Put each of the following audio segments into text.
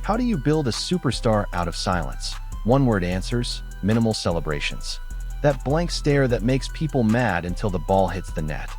How do you build a superstar out of silence? One-word answers, minimal celebrations. That blank stare that makes people mad until the ball hits the net.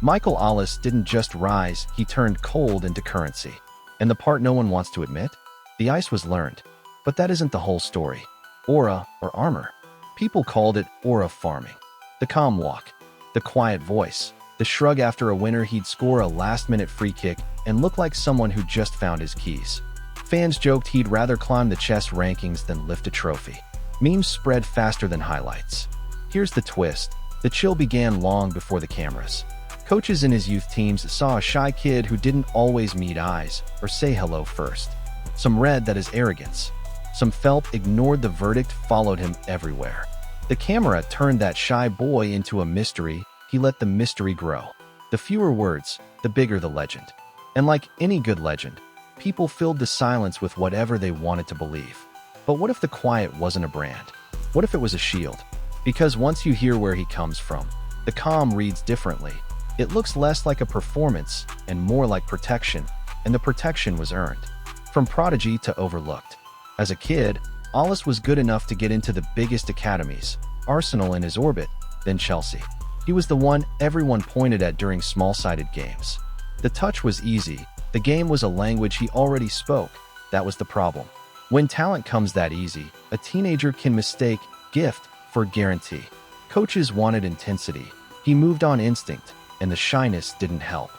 Michael Olise didn't just rise, he turned cold into currency. And the part no one wants to admit? The ice was learned. But that isn't the whole story. Aura, or armor. People called it aura farming. The calm walk, the quiet voice, the shrug after a winner he'd score a last-minute free kick and look like someone who just found his keys. Fans joked he'd rather climb the chess rankings than lift a trophy. Memes spread faster than highlights. Here's the twist. The chill began long before the cameras. Coaches in his youth teams saw a shy kid who didn't always meet eyes or say hello first. Some read that as arrogance. Some felt ignored the verdict, followed him everywhere. The camera turned that shy boy into a mystery. He let the mystery grow. The fewer words, the bigger the legend. And like any good legend, people filled the silence with whatever they wanted to believe. But what if the quiet wasn't a brand? What if it was a shield? Because once you hear where he comes from, the calm reads differently. It looks less like a performance and more like protection, and the protection was earned. From prodigy to overlooked. As a kid, Olise was good enough to get into the biggest academies, Arsenal in his orbit, then Chelsea. He was the one everyone pointed at during small-sided games. The touch was easy. The game was a language he already spoke. That was the problem. When talent comes that easy, a teenager can mistake gift for guarantee. Coaches wanted intensity. He moved on instinct, and the shyness didn't help.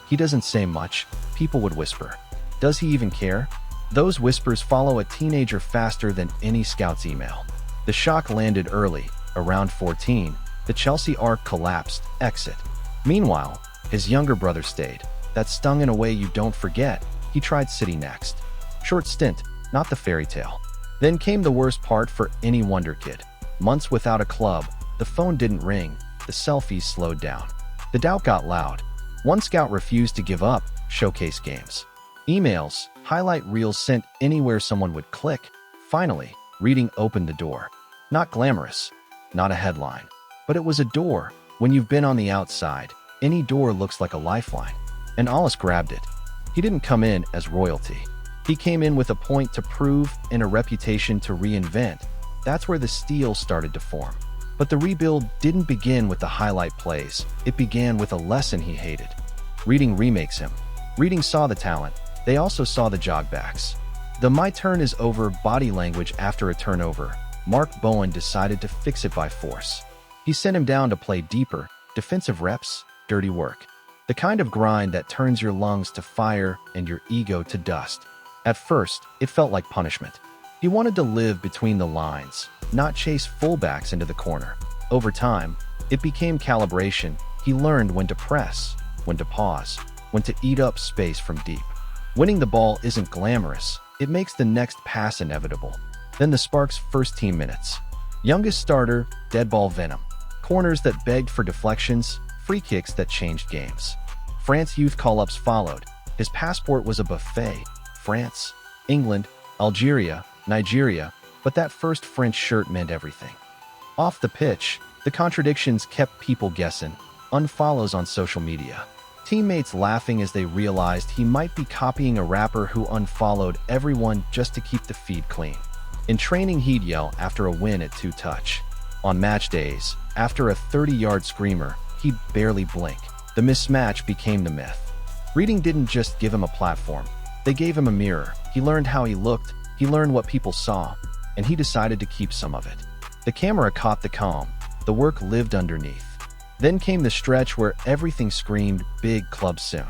He doesn't say much. People would whisper. Does he even care? Those whispers follow a teenager faster than any scout's email. The shock landed early. Around 14, the Chelsea arc collapsed. Exit. Meanwhile, his younger brother stayed. That stung in a way you don't forget. He tried City next. Short stint, not the fairy tale. Then came the worst part for any wonder kid. Months without a club, the phone didn't ring, the selfies slowed down. The doubt got loud. One scout refused to give up, showcase games. Emails, highlight reels sent anywhere someone would click. Finally, reading opened the door. Not glamorous, not a headline, but it was a door. When you've been on the outside, any door looks like a lifeline. And Olise grabbed it. He didn't come in as royalty. He came in with a point to prove and a reputation to reinvent. That's where the steel started to form. But the rebuild didn't begin with the highlight plays. It began with a lesson he hated. Reading remakes him. Reading saw the talent. They also saw the jogbacks. The "my turn is over" body language after a turnover. Mark Bowen decided to fix it by force. He sent him down to play deeper, defensive reps, dirty work. The kind of grind that turns your lungs to fire and your ego to dust. At first, it felt like punishment. He wanted to live between the lines, not chase fullbacks into the corner. Over time, it became calibration. He learned when to press, when to pause, when to eat up space from deep. Winning the ball isn't glamorous. It makes the next pass inevitable. Then the Sparks' first team minutes. Youngest starter, dead ball venom. Corners that begged for deflections, free kicks that changed games. France youth call-ups followed. His passport was a buffet. France, England, Algeria, Nigeria, but that first French shirt meant everything. Off the pitch, the contradictions kept people guessing. Unfollows on social media. Teammates laughing as they realized he might be copying a rapper who unfollowed everyone just to keep the feed clean. In training, he'd yell after a win at two touch. On match days, after a 30-yard screamer, he'd barely blink. The mismatch became the myth. Reading didn't just give him a platform. They gave him a mirror. He learned how he looked, he learned what people saw, and he decided to keep some of it. The camera caught the calm. The work lived underneath. Then came the stretch where everything screamed big club soon.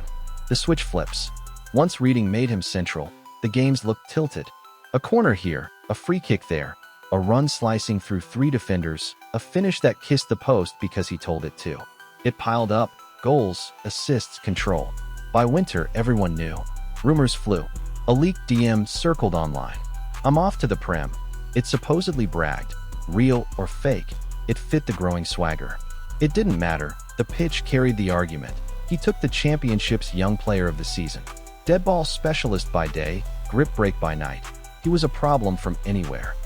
The switch flips. Once Reading made him central, the games looked tilted. A corner here, a free kick there, a run slicing through three defenders, a finish that kissed the post because he told it to. It piled up, goals, assists, control. By winter, everyone knew. Rumors flew. A leaked DM circled online. "I'm off to the Prem." It supposedly bragged. Real or fake, it fit the growing swagger. It didn't matter. The pitch carried the argument. He took the championship's young player of the season. Dead ball specialist by day, grip break by night. He was a problem from anywhere.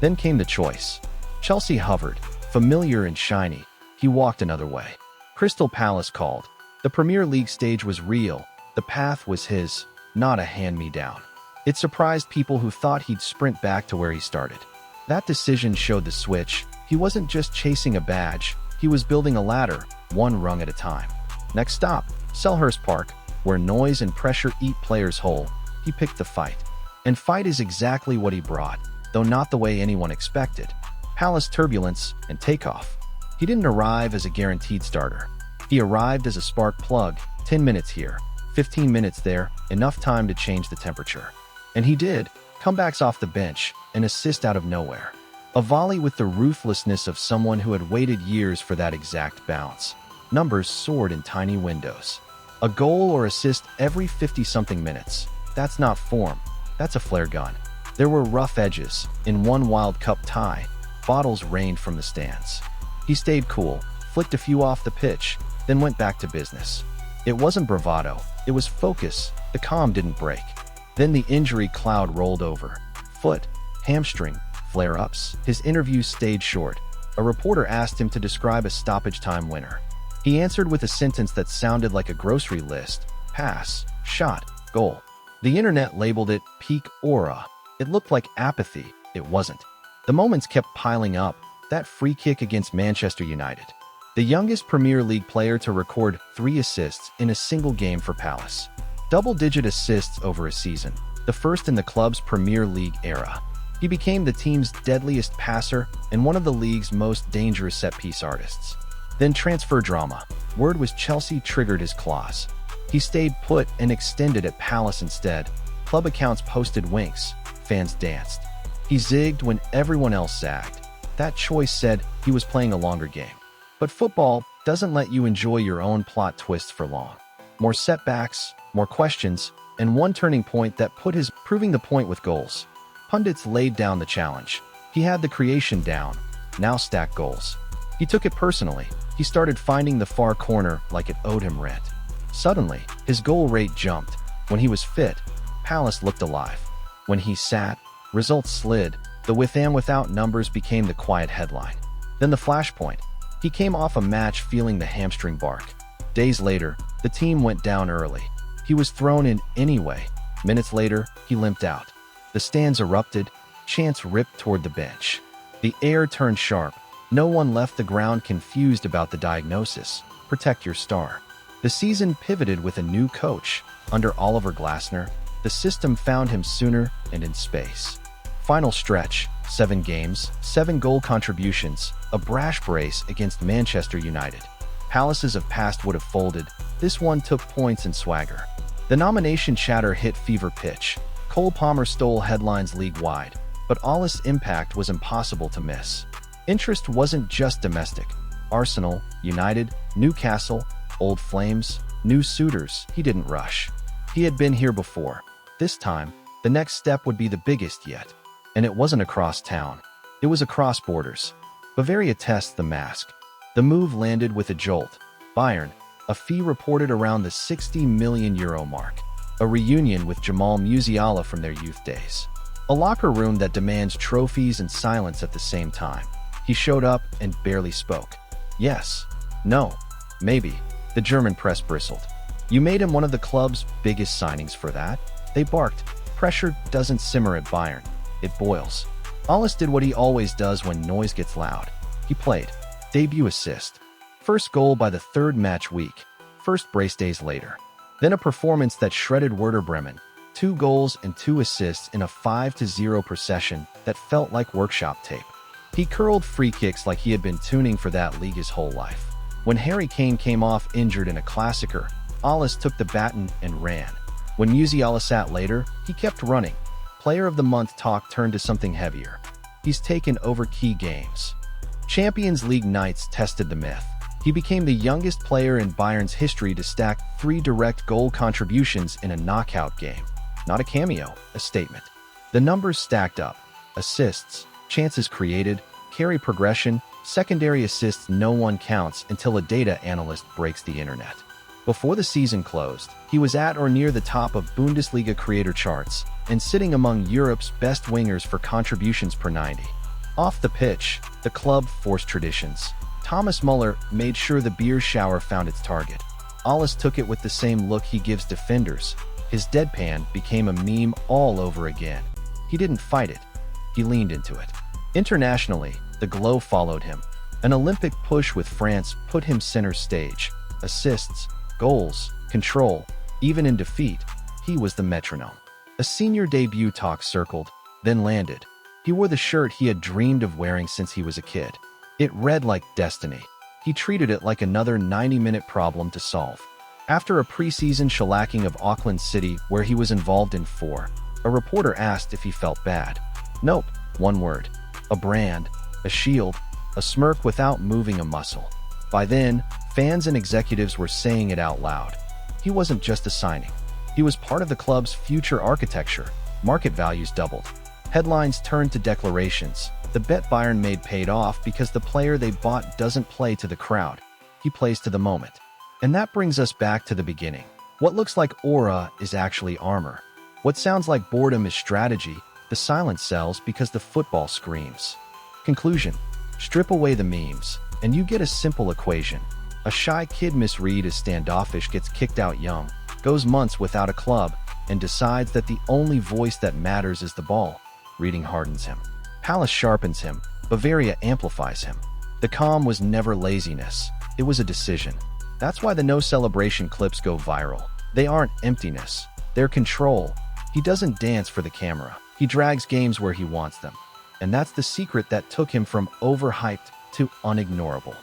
Then came the choice. Chelsea hovered, familiar and shiny. He walked another way. Crystal Palace called. The Premier League stage was real. The path was his, not a hand-me-down. It surprised people who thought he'd sprint back to where he started. That decision showed the switch. He wasn't just chasing a badge, he was building a ladder, one rung at a time. Next stop, Selhurst Park, where noise and pressure eat players whole. He picked the fight. And fight is exactly what he brought, though not the way anyone expected. Palace turbulence and takeoff. He didn't arrive as a guaranteed starter. He arrived as a spark plug, 10 minutes here, 15 minutes there, enough time to change the temperature. And he did. Comebacks off the bench, an assist out of nowhere. A volley with the ruthlessness of someone who had waited years for that exact bounce. Numbers soared in tiny windows. A goal or assist every 50-something minutes. That's not form. That's a flare gun. There were rough edges. In one Wild Cup tie, bottles rained from the stands. He stayed cool, flicked a few off the pitch, then went back to business. It wasn't bravado. It was focus. The calm didn't break. Then the injury cloud rolled over. Foot, hamstring, flare-ups. His interview stayed short. A reporter asked him to describe a stoppage time winner. He answered with a sentence that sounded like a grocery list. Pass, shot, goal. The internet labeled it peak aura. It looked like apathy. It wasn't. The moments kept piling up. That free kick against Manchester United. The youngest Premier League player to record 3 assists in a single game for Palace. Double-digit assists over a season, the first in the club's Premier League era. He became the team's deadliest passer and one of the league's most dangerous set-piece artists. Then transfer drama. Word was Chelsea triggered his clause. He stayed put and extended at Palace instead. Club accounts posted winks. Fans danced. He zigged when everyone else zagged. That choice said he was playing a longer game. But football doesn't let you enjoy your own plot twists for long. More setbacks, more questions, and one turning point that put his proving the point with goals. Pundits laid down the challenge. He had the creation down. Now stack goals. He took it personally. He started finding the far corner like it owed him rent. Suddenly, his goal rate jumped. When he was fit, Palace looked alive. When he sat, results slid. The with and without numbers became the quiet headline. Then the flashpoint. He came off a match feeling the hamstring bark. Days later, the team went down early. He was thrown in anyway. Minutes later, he limped out. The stands erupted. Chants ripped toward the bench. The air turned sharp. No one left the ground confused about the diagnosis. Protect your star. The season pivoted with a new coach. Under Oliver Glasner, the system found him sooner and in space. Final stretch, 7 games, 7 goal contributions, a brash brace against Manchester United. Palaces of past would have folded. This one took points and swagger. The nomination chatter hit fever pitch. Cole Palmer stole headlines league-wide, but Olise's impact was impossible to miss. Interest wasn't just domestic. Arsenal, United, Newcastle, Old Flames, new suitors. He didn't rush. He had been here before. This time, the next step would be the biggest yet. And it wasn't across town. It was across borders. Bavaria tests the mask. The move landed with a jolt. Bayern, a fee reported around the €60 million mark. A reunion with Jamal Musiala from their youth days. A locker room that demands trophies and silence at the same time. He showed up and barely spoke. Yes. No. Maybe. The German press bristled. You made him one of the club's biggest signings for that? They barked. Pressure doesn't simmer at Bayern. It boils. Olise did what he always does when noise gets loud. He played. Debut assist. First goal by the 3rd match week. First brace days later. Then a performance that shredded Werder Bremen. 2 goals and 2 assists in a 5-0 procession that felt like workshop tape. He curled free kicks like he had been tuning for that league his whole life. When Harry Kane came off injured in a Klassiker, Olise took the baton and ran. When Musiala sat later, he kept running. Player of the Month talk turned to something heavier. He's taken over key games. Champions League nights tested the myth. He became the youngest player in Bayern's history to stack 3 direct goal contributions in a knockout game. Not a cameo, a statement. The numbers stacked up. Assists, chances created, carry progression, secondary assists. No one counts until a data analyst breaks the internet. Before the season closed, he was at or near the top of Bundesliga creator charts and sitting among Europe's best wingers for contributions per 90. Off the pitch, the club forced traditions. Thomas Muller made sure the beer shower found its target. Olise took it with the same look he gives defenders. His deadpan became a meme all over again. He didn't fight it. He leaned into it. Internationally, the glow followed him. An Olympic push with France put him center stage. Assists, goals, control. Even in defeat, he was the metronome. A senior debut talk circled, then landed. He wore the shirt he had dreamed of wearing since he was a kid. It read like destiny. He treated it like another 90-minute problem to solve. After a preseason shellacking of Auckland City where he was involved in 4, a reporter asked if he felt bad. Nope, one word. A brand, a shield, a smirk without moving a muscle. By then, fans and executives were saying it out loud. He wasn't just a signing. He was part of the club's future architecture. Market values doubled. Headlines turned to declarations. The bet Bayern made paid off because the player they bought doesn't play to the crowd. He plays to the moment. And that brings us back to the beginning. What looks like aura is actually armor. What sounds like boredom is strategy. The silence sells because the football screams. Conclusion: strip away the memes, and you get a simple equation. A shy kid misread is standoffish, gets kicked out young, goes months without a club, and decides that the only voice that matters is the ball. Reading hardens him. Palace sharpens him. Bavaria amplifies him. The calm was never laziness. It was a decision. That's why the no celebration clips go viral. They aren't emptiness. They're control. He doesn't dance for the camera. He drags games where he wants them. And that's the secret that took him from overhyped to unignorable.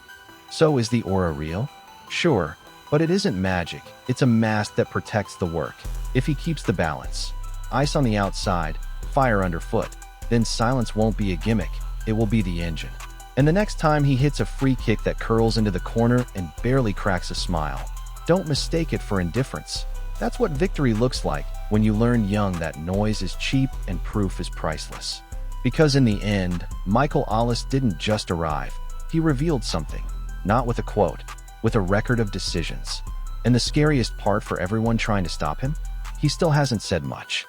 So is the aura real? Sure, but it isn't magic. It's a mask that protects the work. If he keeps the balance. Ice on the outside, fire underfoot. Then silence won't be a gimmick, it will be the engine. And the next time he hits a free kick that curls into the corner and barely cracks a smile, don't mistake it for indifference. That's what victory looks like when you learn young that noise is cheap and proof is priceless. Because in the end, Michael Olise didn't just arrive. He revealed something, not with a quote, with a record of decisions. And the scariest part for everyone trying to stop him? He still hasn't said much.